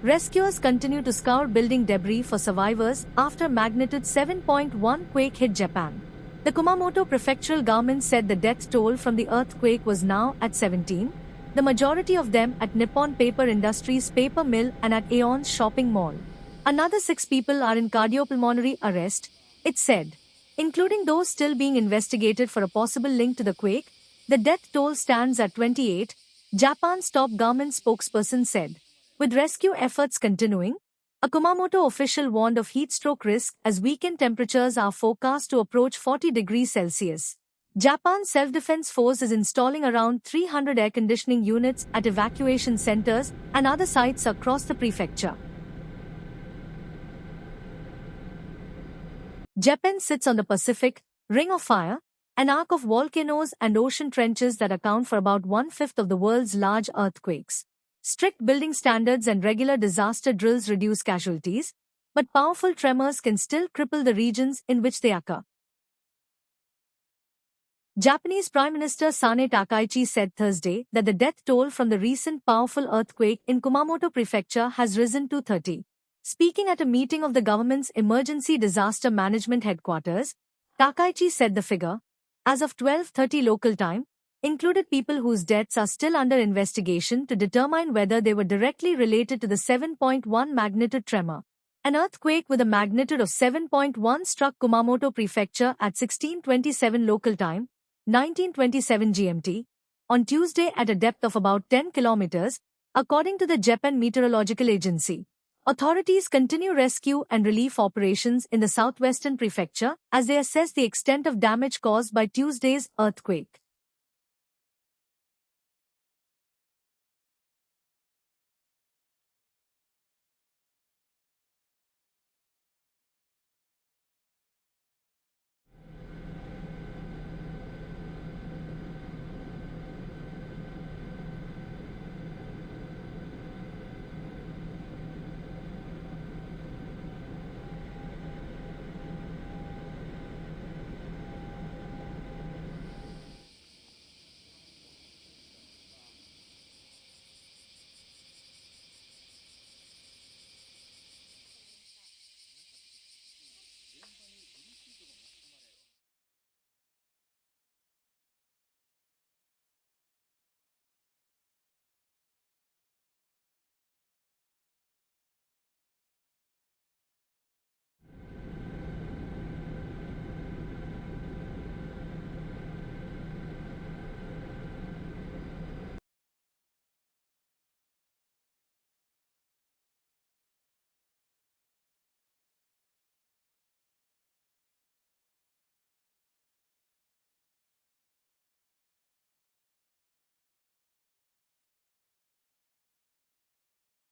Rescuers continue to scour building debris for survivors after magnitude 7.1 quake hit Japan. The Kumamoto prefectural government said the death toll from the earthquake was now at 17, the majority of them at Nippon Paper Industries paper mill and at Aeon's shopping mall. Another 6 people are in cardiopulmonary arrest, it said. Including those still being investigated for a possible link to the quake, the death toll stands at 28, Japan's top government spokesperson said. With rescue efforts continuing, a Kumamoto official warned of heat stroke risk as weekend temperatures are forecast to approach 40 degrees Celsius. Japan's self-defense force is installing around 300 air conditioning units at evacuation centers and other sites across the prefecture. Japan sits on the Pacific Ring of Fire, an arc of volcanoes and ocean trenches that account for about 1/5 of the world's large earthquakes. Strict building standards and regular disaster drills reduce casualties, but powerful tremors can still cripple the regions in which they occur. Japanese Prime Minister Sanae Takaichi said Thursday that the death toll from the recent powerful earthquake in Kumamoto Prefecture has risen to 30. Speaking at a meeting of the government's Emergency Disaster Management Headquarters, Takaichi said the figure, as of 12:30 local time, included people whose deaths are still under investigation to determine whether they were directly related to the 7.1 magnitude tremor. An earthquake with a magnitude of 7.1 struck Kumamoto Prefecture at 16:27 local time, 19:27 GMT, on Tuesday at a depth of about 10 kilometers, according to the Japan Meteorological Agency. Authorities continue rescue and relief operations in the southwestern prefecture as they assess the extent of damage caused by Tuesday's earthquake.